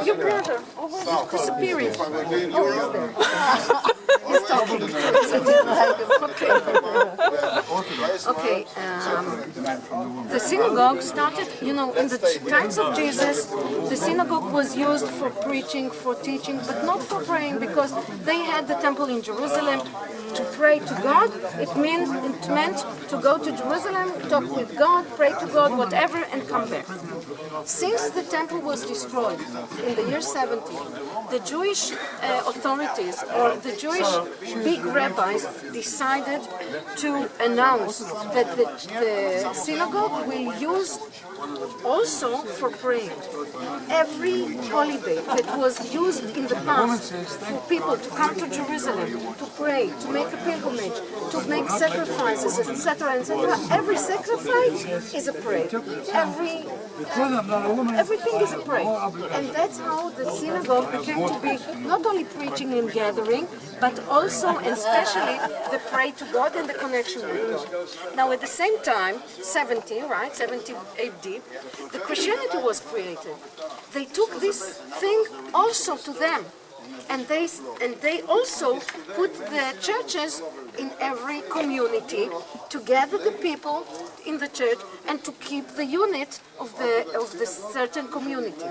Your brother, always disappearing. Oh, he's there. He's talking. Okay. The synagogue started, in the times of Jesus, the synagogue was used for preaching, for teaching, but not for praying, because they had the temple in Jerusalem. To pray to God, it meant to go to Jerusalem, talk with God, pray to God, whatever, and come back. Since the temple was destroyed in the year 70, the Jewish authorities or the Jewish big rabbis decided to announce that the synagogue will use also for praying. Every holiday that was used in the past for people to come to Jerusalem, to pray, to make a pilgrimage, to make sacrifices, etc., etc., every sacrifice is a prayer. Everything is a prayer. And that's how the synagogue became to be not only preaching and gathering, but also and especially the pray to God and the connection with God. Now at the same time, 70 AD, the Christianity was created. They took this thing also to them. And they also put the churches in every community to gather the people in the church and to keep the unit of the certain community.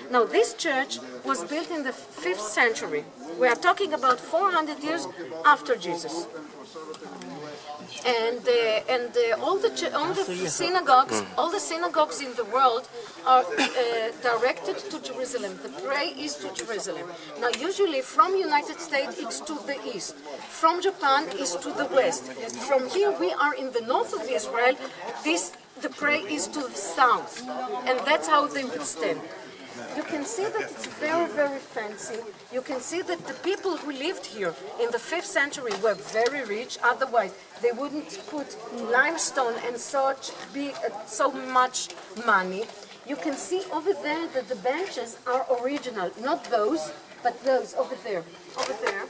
Now this church was built in the 5th century. We are talking about 400 years after Jesus. And all the synagogues in the world are directed to Jerusalem. The prayer is to Jerusalem. Now, usually from United States, it's to the east. From Japan, it's to the west. From here, we are in the north of Israel. The prayer is to the south, and that's how they would stand. You can see that it's very, very fancy. You can see that the people who lived here in the 5th century were very rich. Otherwise, they wouldn't put limestone and so much money. You can see over there that the benches are original. Not those, but those over there. Over there.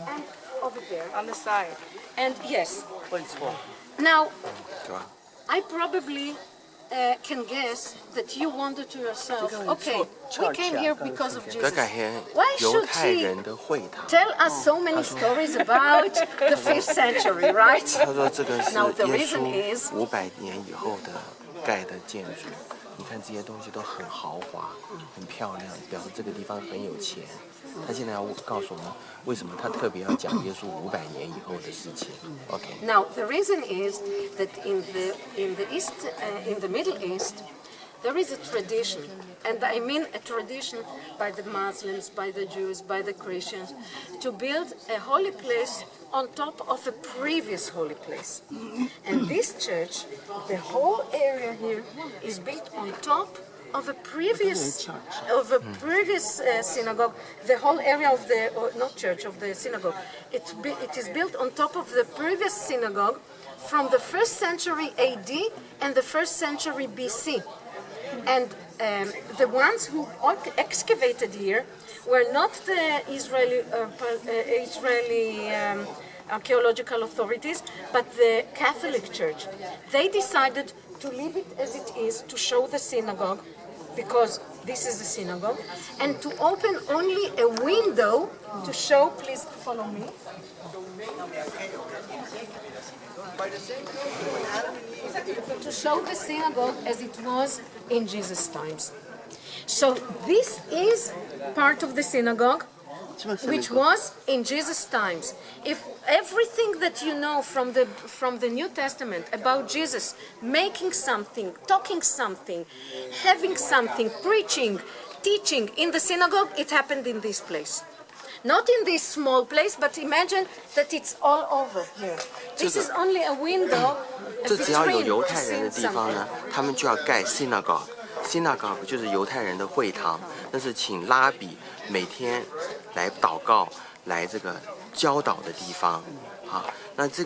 And over there. On the side. And yes. Now, I probably can guess that you wonder to yourself, okay, we came here because of Jesus. Why should he tell us so many stories about the 5th century, right? Now the reason is 500年以后的盖的建筑，你看这些东西都很豪华、很漂亮，表示这个地方很有钱。他现在要告诉我们，为什么他特别要讲耶稣500年以后的事情。OK。Now the reason is that in the Middle East, there is a tradition, and I mean a tradition by the Muslims, by the Jews, by the Christians, to build a holy place on top of a previous holy place. And this church, the whole area here, is built on top of a previous synagogue. The whole area of the of the synagogue. It is built on top of the previous synagogue from the 1st century AD and the 1st century BC. And the ones who excavated here were not the Israeli archaeological authorities, but the Catholic Church. They decided to leave it as it is, to show the synagogue, because this is the synagogue, and to open only a window to show, please follow me. To show the synagogue as it was in Jesus' times. So this is part of the synagogue, which was in Jesus' times. If everything that you know from the New Testament about Jesus making something, talking something, having something, preaching, teaching in the synagogue, it happened in this place. Not in this small place, but imagine that it's all over here. This is only a window. 这只要有犹太人的地方呢，他们就要盖 synagogue。synagogue 就是犹太人的会堂，那是请拉比每天来祷告、来这个教导的地方。好，那这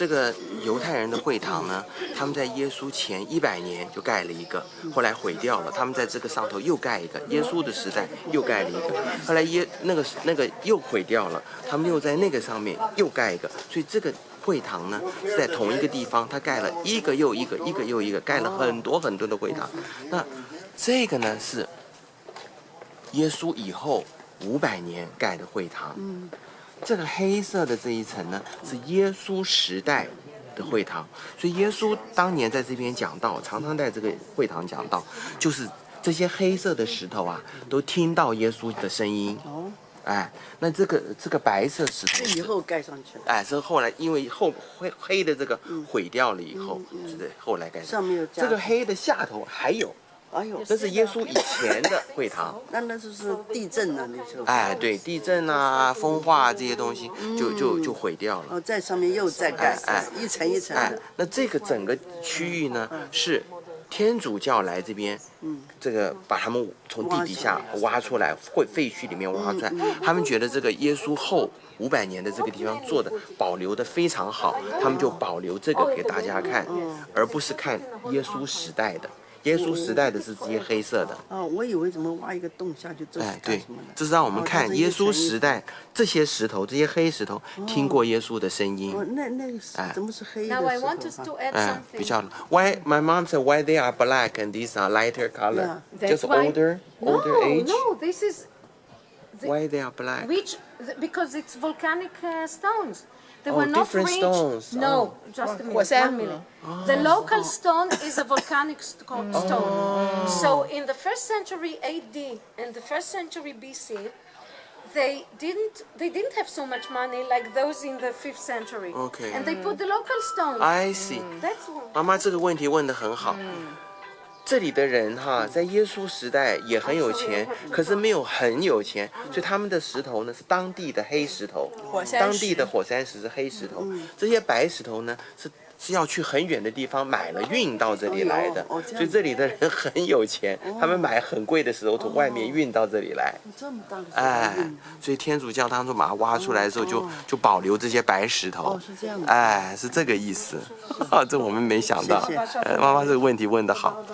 个犹太人的会堂呢，他们在耶稣前100年就盖了一个，后来毁掉了。他们在这个上头又盖一个，耶稣的时代又盖了一个，后来那个又毁掉了，他们又在那个上面又盖一个，所以这个会堂呢是在同一个地方，他盖了一个又一个，一个又一个，盖了很多很多的会堂。那这个呢是耶稣以后500年盖的会堂。这个黑色的这一层呢，是耶稣时代的会堂，所以耶稣当年在这边讲道，常常在这个会堂讲道，就是这些黑色的石头啊，都听到耶稣的声音。哎，那这个白色石头是以后盖上去的。哎，是后来因为黑的这个毁掉了以后，是的，后来盖上面有加这个黑的下头还有。哎呦，这是耶稣以前的会堂。那就是地震啊，那时候。哎，对，地震啊、风化这些东西就毁掉了。哦，在上面又再盖，一层一层的。那这个整个区域呢，是天主教来这边，这个把他们从地底下挖出来，废墟里面挖出来，他们觉得这个耶稣后500年的这个地方做的保留的非常好，他们就保留这个给大家看，而不是看耶稣时代的。耶稣时代的是这些黑色的。哦，我以为怎么挖一个洞下去，这是干什么的？这是让我们看耶稣时代这些石头，这些黑石头听过耶稣的声音。哦，那个怎么是黑的 Now I 石头 want us to add something. 比较 Why my mom said why they are black and these are lighter color? Just older age. No, this is Why they are black? because it's volcanic stones. They Oh, were not different rich. stones. No, just a minute. 火山 1 minute. The local stone is a volcanic stone. So in the 1st century AD and the 1st century BC, they didn't have so much money like those in the 5th century. Okay. And they put the local stone. I see. That's one. 妈妈这个问题问得很好。这里的人哈，在耶稣时代也很有钱，可是没有很有钱，所以他们的石头呢是当地的黑石头，当地的火山石是黑石头，这些白石头呢是要去很远的地方买了运到这里来的，所以这里的人很有钱，他们买很贵的石头从外面运到这里来。这么大的石头。哎，所以天主教当初把它挖出来的时候就保留这些白石头。哦，是这样的。哎，是这个意思。这我们没想到。谢谢妈妈这个问题问得好。